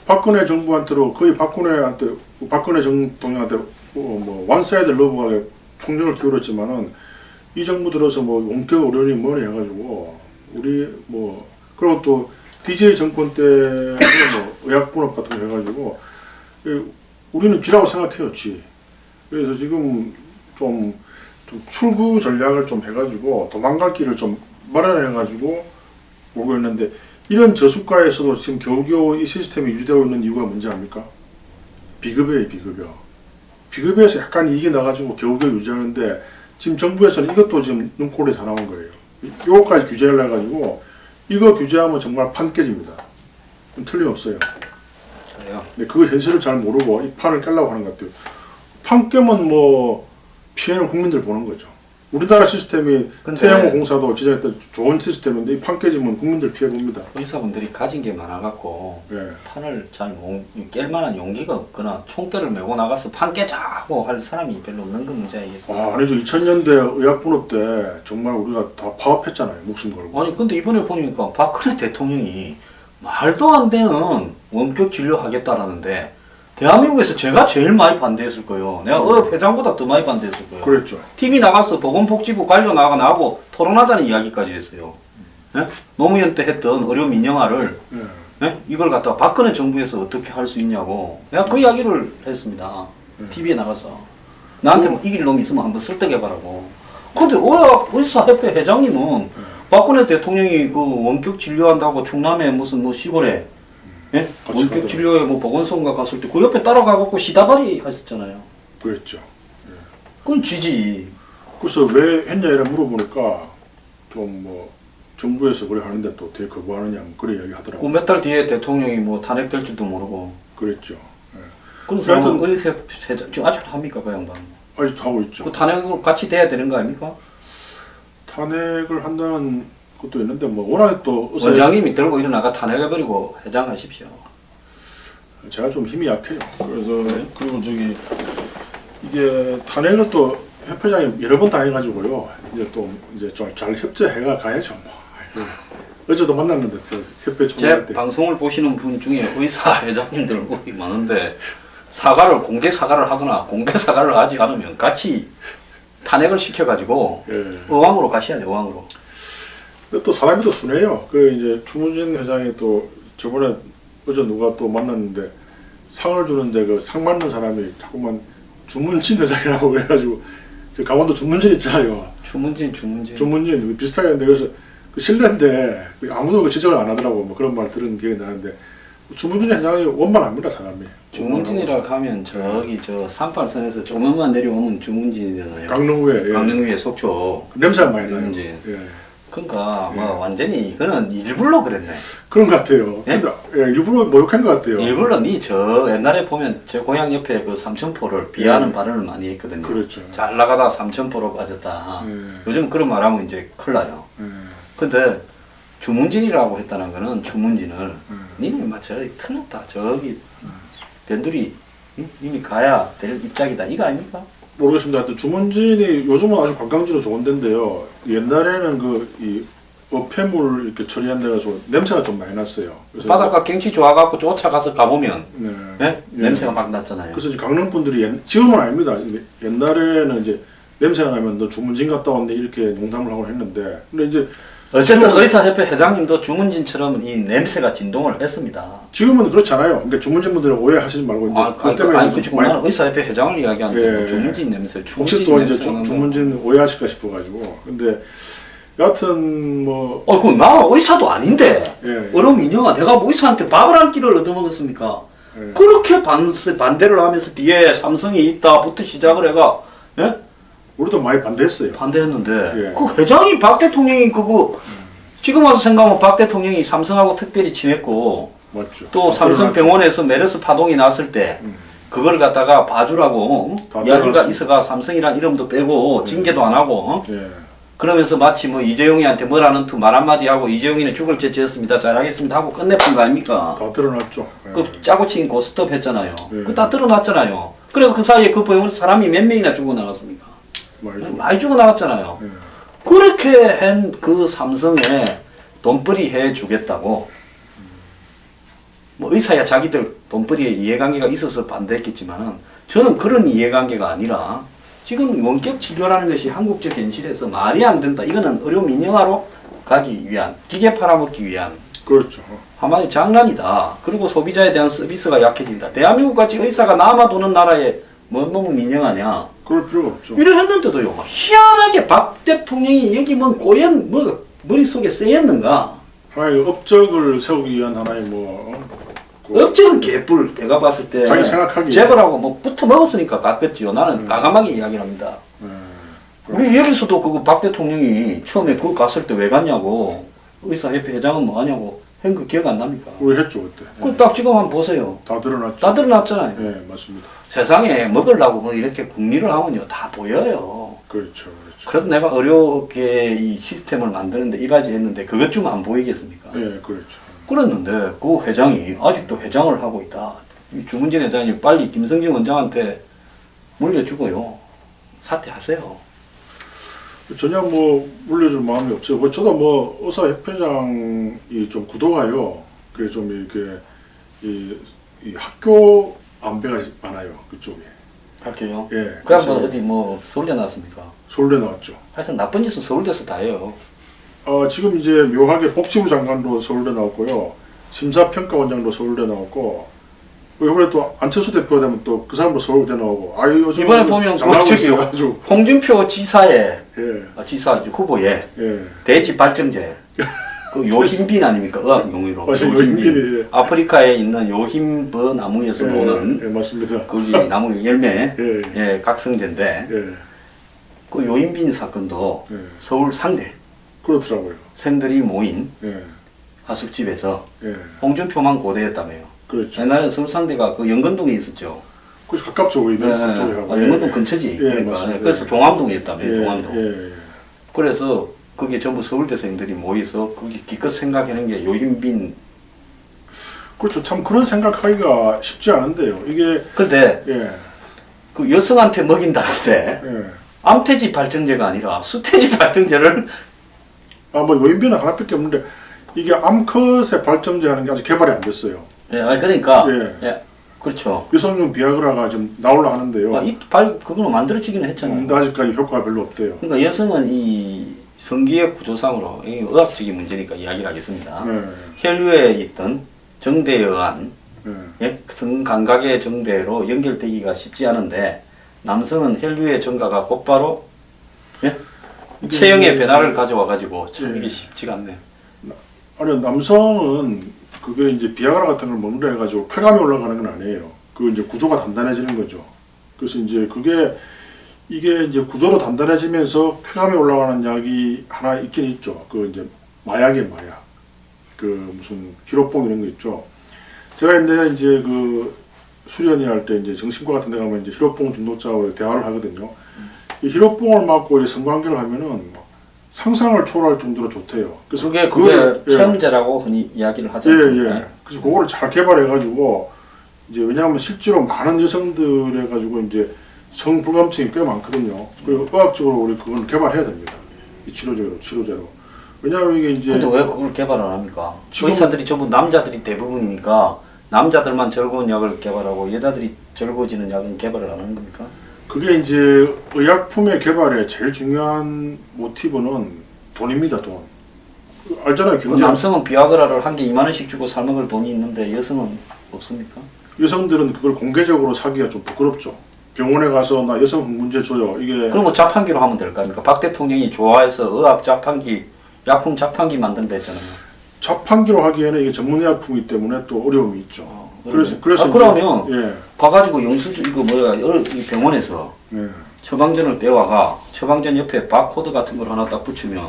박근혜 정부한테도 거의 박근혜 정통령한테 뭐 원사이드 러브하게 총력을 기울였지만은 이 정부 들어서 뭐 원격 의료니 뭐니 해가지고 우리 뭐 그리고 또 DJ 정권 때 뭐 의약분업 같은 거 해가지고 우리는 쥐라고 생각해요, 쥐. 그래서 지금 좀 출구 전략을 좀 해가지고 도망갈 길을 좀 마련해가지고 오고 있는데 이런 저수가에서도 지금 겨우겨우 이 시스템이 유지되고 있는 이유가 뭔지 압니까? 비급여예요, 비급여. 비급여에서 약간 이익이 나가지고 겨우겨우 유지하는데 지금 정부에서는 이것도 지금 눈꼴에 다 나온 거예요. 이거까지 규제를 해가지고 이거 규제하면 정말 판 깨집니다. 틀림없어요. 근데 그 현실을 잘 모르고 이 판을 깨려고 하는 것 같아요. 판 깨면 뭐 피해는 국민들 보는 거죠. 우리나라 시스템이 태양호 공사도 지정했던 좋은 시스템인데 이 판 깨지면 국민들 피해 봅니다. 의사분들이 가진 게 많아갖고 판을 잘 깰 만한 용기가 없거나 총대를 메고 나가서 판 깨자고 할 사람이 별로 없는 건 문제 아니겠습니까? 아니죠. 2000년대 의약분업 때 정말 우리가 다 파업했잖아요. 목숨 걸고. 아니 근데 이번에 보니까 박근혜 대통령이 말도 안 되는 원격 진료하겠다라는데 대한민국에서 제가 제일 많이 반대했을 거예요. 내가 회장보다 더 많이 반대했을 거예요. 그랬죠. TV 나가서 보건복지부 관료 나하고 토론하자는 이야기까지 했어요. 예? 노무현 때 했던 의료 민영화를 예? 이걸 갖다가 박근혜 정부에서 어떻게 할 수 있냐고 내가 그 이야기를 했습니다. TV에 나가서 나한테 뭐 이길 놈 있으면 한번 설득해봐라고. 근데 의사협회 회장님은 박근혜 대통령이 그 원격 진료한다고 충남에 무슨 뭐 시골에 예? 원격 가더라고요. 진료에 뭐 보건소인가 갔을 때 그 옆에 따라가갖고 시다발이 하셨잖아요. 그랬죠. 그건 지지. 그래서 왜 했냐 이래 물어보니까 좀 뭐 정부에서 그래 하는데 또 되게 거부하느냐 뭐 그래 이야기 그 하더라고요. 몇 달 뒤에 대통령이 뭐 탄핵될지도 모르고. 그랬죠. 예. 그런 상황은 하여튼- 의협 회장 지금 아직도 합니까 그 양반? 아직도 하고 있죠. 그 탄핵으로 같이 돼야 되는 거 아닙니까? 탄핵을 한다는 것도 있는데 뭐 워낙 또 의사 원장님이 들고 일어나가 탄핵해버리고 회장하십시오. 제가 좀 힘이 약해요. 그래서 그리고 저기 이게 탄핵을 또 협회장이 여러 번 당해가지고요. 이제 또 이제 좀 잘 협조해가 가야죠. 뭐. 어제도 만났는데 저 협회 제 총회 때 방송을 보시는 분 중에 의사 회장님들 거기 많은데 사과를 공개 사과를 하거나 공개 사과를 하지 않으면 같이 탄핵을 시켜가지고 예. 의왕으로 가셔야 돼. 의왕으로. 근데 또 사람이 또 순해요. 그 이제 추문진 회장이 또 저번에 어제 누가 또 만났는데 상을 주는데 그 상 받는 사람이 자꾸만 주문진 회장이라고 해가지고 저 강원도 주문진 있잖아요. 주문진. 주문진 비슷하게 했는데 그래서 그 실례인데 아무도 그 지적을 안 하더라고. 뭐 그런 말 들은 기억이 나는데 주문진 회장이 원만합니다 사람이. 주문진이라 하면 저기 저 38선에서 조금만 내려오면 주문진이잖아요. 강릉구에 예. 강릉위에 속초. 냄새가 많이 나요. 주문진. 예. 그러니까 예. 뭐 완전히 이거는 일부러 그랬네. 그런 것 같아요. 예? 근데 예, 일부러 모욕한 것 같아요. 일부러 니 저 옛날에 보면 제 고향 옆에 그 삼천포를 비하하는 예. 발언을 많이 했거든요. 그렇죠. 잘 나가다 삼천포로 빠졌다. 예. 요즘 그런 말하면 이제 큰일 나요. 예. 근데 주문진이라고 했다는 거는 주문진을 예. 니는 막 저기 틀렸다. 저기 변두리 이미 가야 될 입장이다. 이거 아닙니까? 모르겠습니다. 하여튼 주문진이 요즘은 아주 관광지로 좋은 데인데요. 옛날에는 그 이 어폐물 이렇게 처리한 데라서 냄새가 좀 많이 났어요. 그래서 바닷가 경치 좋아갖고 쫓아가서 가보면 네. 예? 예. 냄새가 막 났잖아요. 그래서 이제 강릉 분들이 지금은 아닙니다. 옛날에는 이제 냄새가 나면 너 주문진 갔다 왔네 이렇게 농담을 하고 했는데 근데 이제 어쨌든 지금은- 의사협회 회장님도 주문진처럼 이 냄새가 진동을 했습니다. 지금은 그렇지 않아요. 그러니까 주문진 분들은 오해하시지 말고 이제 아니 그 좀 지금 많이 나는 의사협회 회장을 이야기하는데 예. 뭐 주문진 냄새, 혹시 주문진 또 이제 냄새가 난다. 주문진 오해하실까 싶어가지고 근데 여하튼 뭐 나 의사도 아닌데 예. 어려움 인형아 내가 뭐 의사한테 밥을 한 끼를 얻어먹었습니까? 예. 그렇게 반대를 하면서 뒤에 삼성이 있다부터 시작을 해가 예? 우리도 많이 반대했어요. 반대했는데 예. 그 회장이 박 대통령이 그거 지금 와서 생각하면 박 대통령이 삼성하고 특별히 친했고 맞죠. 또 삼성병원에서 메르스 파동이 났을 때 그걸 갖다가 봐주라고 다 이야기가 들어갔습니다. 있어가 삼성이란 이름도 빼고 징계도 안 하고 예. 그러면서 마치 뭐 이재용이한테 뭐라는 투 말 한마디 하고 이재용이는 죽을 죄 지었습니다 잘하겠습니다 하고 끝내본 거 아닙니까? 다 드러났죠. 예. 그 짜고 친 고스톱 했잖아요. 예. 그거 다 드러났잖아요. 그리고 그 사이에 그 병원 사람이 몇 명이나 죽어 나갔습니까? 말이죠. 많이 죽어 나갔잖아요. 예. 그렇게 한 그 삼성에 돈벌이 해 주겠다고 뭐 의사야 자기들 돈벌이에 이해관계가 있어서 반대했겠지만은 저는 그런 이해관계가 아니라 지금 원격 진료라는 것이 한국적 현실에서 말이 안 된다. 이거는 의료 민영화로 가기 위한 기계 팔아먹기 위한 그렇죠. 하나의 장난이다. 그리고 소비자에 대한 서비스가 약해진다. 대한민국 같이 의사가 남아도는 나라에 뭔 놈의 민영화냐. 그럴 필요가 없죠. 이래 했는데도요. 희한하게 박 대통령이 여기 뭔 고연 뭐 머릿속에 쓰였는가. 하나의 업적을 세우기 위한 하나의 뭐 그 업적은 개뿔. 내가 봤을 때 자기 생각하기에. 재벌하고 뭐 붙어 먹었으니까 깎겠지요. 나는 과감하게 이야기를 합니다. 예. 우리 여기서도 그거 박 대통령이 처음에 그거 갔을 때 왜 갔냐고 의사협회 회장은 뭐 하냐고 한 거 기억 안 납니까? 우리 했죠 그때. 예. 그럼 딱 지금 한번 보세요. 다 드러났죠. 다 드러났잖아요. 예, 맞습니다. 세상에 먹으려고 뭐 이렇게 국리를 하면요 다 보여요. 그렇죠, 그렇죠. 그래도 내가 의료계 이 시스템을 만드는데 이바지 했는데 그것 좀 안 보이겠습니까? 예, 그렇죠. 그랬는데 그 회장이 아직도 회장을 하고 있다. 이 주문진 회장이 빨리 김성진 원장한테 물려주고요. 사퇴하세요. 전혀 뭐 물려줄 마음이 없어요. 뭐 저도 뭐 의사 협회장이 좀 구도가요. 그게 좀 이렇게 이 학교 안배가 많아요 그쪽에. 할게요. 예. 그 양반 어디 뭐 서울대 나왔습니까? 서울대 나왔죠. 하여튼 나쁜 짓은 서울대에서 다 해요. 지금 이제 묘하게 복지부 장관도 서울대 나왔고요. 심사평가원장도 서울대 나왔고 이번에 또 안철수 대표가 되면 또 그 사람도 서울대 나오고 요즘 이번에 보면 잘나오고 저기 있어요. 아주. 홍준표 지사의 예. 지사 후보의 예. 대지 발전제 그 요흰빈 아닙니까? 의학 용어로 맞아요. 요흰빈이, 예. 아프리카에 있는 요흰버 나무에서 오는 예, 맞습니다. 거기 나무 열매 예. 예, 각성제인데 예. 그 요흰빈 사건도 예. 서울 상대 그렇더라고요. 생들이 모인 예. 하숙집에서 예. 홍준표만 고대했다며요. 그렇죠. 옛날에 서울 상대가 그 영건동에 있었죠. 그 가깝죠, 우리 그쪽에 하고. 영건동 근처지. 예, 그러니까. 맞습니다. 그래서 종암동이었다며요. 예. 종암동. 예. 그래서 거기에 전부 서울대생들이 모여서 거기 기껏 생각해낸 게 요흰빈. 그렇죠. 참 그런 생각하기가 쉽지 않은데요. 이게 근데 예. 그 여성한테 먹인다는데 예. 암태지 발정제가 아니라 수태지 발정제를 뭐 요인비는 하나밖에 없는데 이게 암컷의 발정제 하는 게 아직 개발이 안 됐어요. 예, 아니 그러니까 예. 예, 그렇죠. 여성용 비아그라가 좀 나오려 하는데요. 그거는 만들어지기는 했잖아요. 근데 아직까지 효과가 별로 없대요. 그러니까 여성은 이 성기의 구조상으로 이 의학적인 문제니까 이야기를 하겠습니다. 예. 혈류에 있던 정대에 의한 예. 예? 성감각의 정대로 연결되기가 쉽지 않은데 남성은 혈류의 정가가 곧바로 예? 체형의 변화를 가져와 가지고 참 이게 쉽지가 않네요. 아니 남성은 그게 이제 비아그라 같은 걸 먹는다 해가지고 쾌감이 올라가는 건 아니에요. 그 이제 구조가 단단해지는 거죠. 그래서 이제 이게 이제 구조로 단단해지면서 쾌감이 올라가는 약이 하나 있긴 있죠. 그 이제 마약이에요, 마약. 그 무슨 히로뽕 이런 거 있죠. 제가 근데 이제 그 수련회 할 때 이제 정신과 같은 데 가면 이제 히로뽕 중독자와 대화를 하거든요. 이 히로뽕을 맞고 이제 성관계를 하면은 상상을 초월할 정도로 좋대요. 그래서 그게 체험제라고 흔히 이야기를 하지 않습니까? 예. 그래서 그거를 잘 개발해가지고 이제 왜냐하면 실제로 많은 여성들 해가지고 이제 성불감증이 꽤 많거든요. 그리고 의학적으로 우리 그걸 개발해야 됩니다. 이 치료제로. 왜냐하면 이게 이제. 근데 왜 그걸 개발 안 합니까? 지금- 의사들이 전부 남자들이 대부분이니까 남자들만 즐거운 약을 개발하고 여자들이 즐거워지는 약은 개발을 안 하는 겁니까? 그게 이제 의약품의 개발에 제일 중요한 모티브는 돈입니다, 돈. 알잖아요, 그 경제. 남성은 비아그라를 한 개 2만 원씩 주고 사 먹을 돈이 있는데 여성은 없습니까? 여성들은 그걸 공개적으로 사기가 좀 부끄럽죠. 병원에 가서 나 여성 흥분제 줘요. 이게 그럼 뭐 자판기로 하면 될 거 아닙니까? 박 대통령이 좋아해서 의학 자판기, 약품 자판기 만든다 했잖아요. 자판기로 하기에는 이게 전문의약품이기 때문에 또 어려움이 있죠. 그래서 그러면 예. 가가지고 영수증 이거 이 병원에서 예. 처방전을 떼와가 처방전 옆에 바코드 같은 걸 하나 딱 붙이면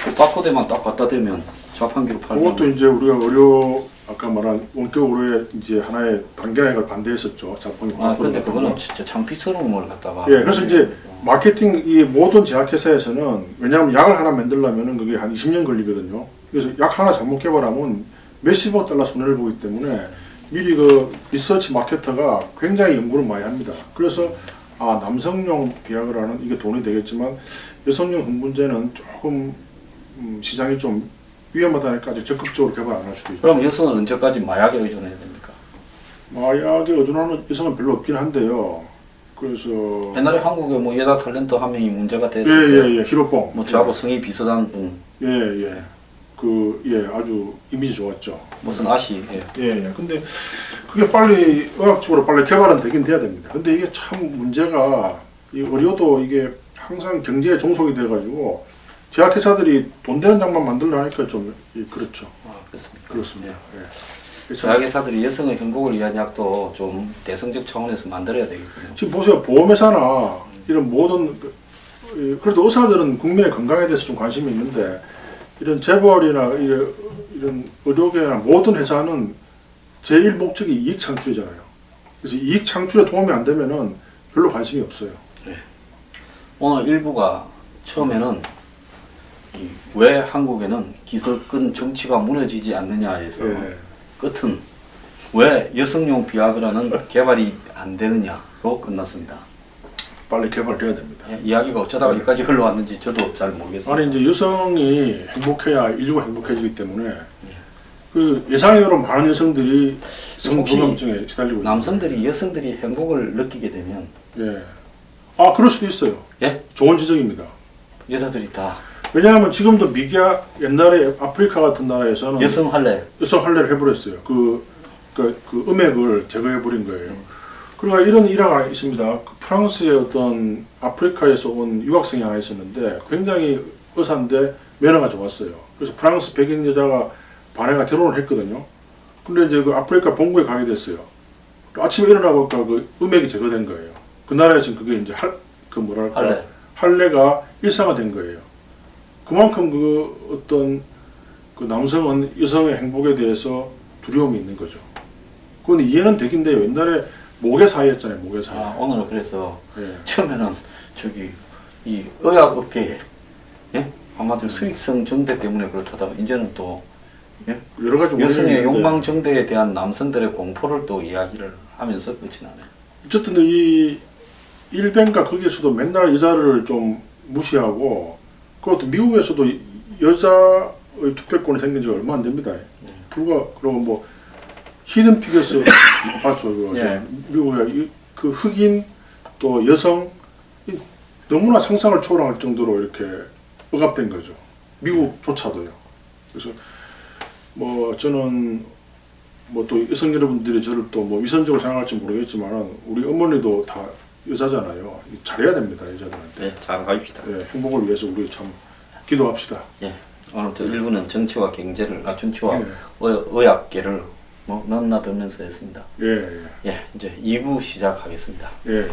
그 바코드만 딱 갖다 대면 자판기로 팔면 그것도 이제 우리가 아까 말한 원격 의료의 이제 하나의 단계라 이걸 반대했었죠. 자판기. 근데 그거는 진짜 창피스러운 걸 갖다가 예. 그래서 이제 마케팅 이 모든 제약회사에서는 왜냐하면 약을 하나 만들려면은 그게 한 20년 걸리거든요. 그래서 약 하나 잘못 개발하면 몇십억 달러 손해를 보기 때문에 미리 그 리서치 마케터가 굉장히 연구를 많이 합니다. 그래서 남성용 비아그라는 이게 돈이 되겠지만 여성용 흥분제는 조금 시장이 좀 위험하다니까 아주 적극적으로 개발 안 할 수도 있죠. 그럼 여성은 언제까지 마약에 의존해야 됩니까? 마약에 의존하는 여성은 별로 없긴 한데요. 그래서 옛날에 한국에 뭐 여자 탤런트 한 명이 문제가 됐을 때 히로뽕. 뭐 저하고 성이 비슷한 분 아주 이미지 좋았죠. 무슨 아시 근데 그게 빨리 의학적으로 빨리 개발은 되긴 돼야 됩니다. 근데 이게 참 문제가 이 의료도 이게 항상 경제에 종속이 돼가지고 제약회사들이 돈 되는 약만 만들려니까 좀 그렇죠. 그렇습니까? 그렇습니다. 제약회사들이 여성의 행복을 위한 약도 좀 대승적 차원에서 만들어야 되겠군요. 지금 보세요. 보험회사나 이런 모든 그래도 의사들은 국민의 건강에 대해서 좀 관심이 있는데 이런 재벌이나 이런 의료계나 모든 회사는 제1 목적이 이익 창출이잖아요. 그래서 이익 창출에 도움이 안 되면은 별로 관심이 없어요. 오늘 일부가 처음에는 왜 한국에는 기득권 정치가 무너지지 않느냐에서 끝은 왜 여성용 비아그라는 개발이 안 되느냐로 끝났습니다. 빨리 개발돼야 됩니다. 이야기가 어쩌다가 여기까지 흘러왔는지 저도 잘 모르겠습니다. 아니 이제 여성이 행복해야 인류가 행복해지기 때문에 그 예상외로 많은 여성들이 성불감증에 시달리고 있습니다. 남성들이 여성들이 행복을 느끼게 되면 그럴 수도 있어요. 예? 좋은 지적입니다. 여자들이 다 왜냐하면 지금도 미디어 옛날에 아프리카 같은 나라에서는 여성 할례. 여성 할례를 해버렸어요. 그 음액을 제거해버린 거예요. 그러니까 이런 일화가 있습니다. 그 프랑스의 어떤 아프리카에서 온 유학생이 하나 있었는데 굉장히 의사인데 매너가 좋았어요. 그래서 프랑스 백인 여자가 반해가 결혼을 했거든요. 근데 이제 그 아프리카 본국에 가게 됐어요. 아침에 일어나 보니까 그 음액이 제거된 거예요. 그 나라에서는 그게 이제 할례. 할례가 일상화된 거예요. 그만큼 그 어떤 그 남성은 여성의 행복에 대해서 두려움이 있는 거죠. 그건 이해는 되긴데요. 옛날에 모계 사회였잖아요. 모계 사회. 아, 오늘은 그래서 예. 처음에는 저기 이 의학업계에 예? 한마디로 수익성 정대 때문에 그렇다가 이제는 또 예? 여러 가지 원인이 여성의 있는데 욕망 정대에 대한 남성들의 공포를 또 이야기를 하면서 끝이 나네요. 어쨌든 이 일변가 거기에서도 맨날 여자를 좀 무시하고 그것도 미국에서도 여자의 투표권이 생긴 지가 얼마 안 됩니다. 불과 그리고 뭐 히든 피겨스 봤죠. 그거 예. 미국에 그 흑인 또 여성 너무나 상상을 초월할 정도로 이렇게 억압된 거죠. 미국조차도요. 그래서 뭐 저는 뭐 또 여성 여러분들이 저를 또 뭐 위선적으로 생각할지 모르겠지만 우리 어머니도 다 여자잖아요. 잘해야 됩니다, 여자들한테. 네, 잘 가입시다. 예, 행복을 위해서 우리 참 기도합시다. 예, 오늘 또 일부는 정치와 경제를, 정치와 예. 의학계를 뭐 넘나들면서 했습니다. 예, 예. 예, 이제 2부 시작하겠습니다. 예.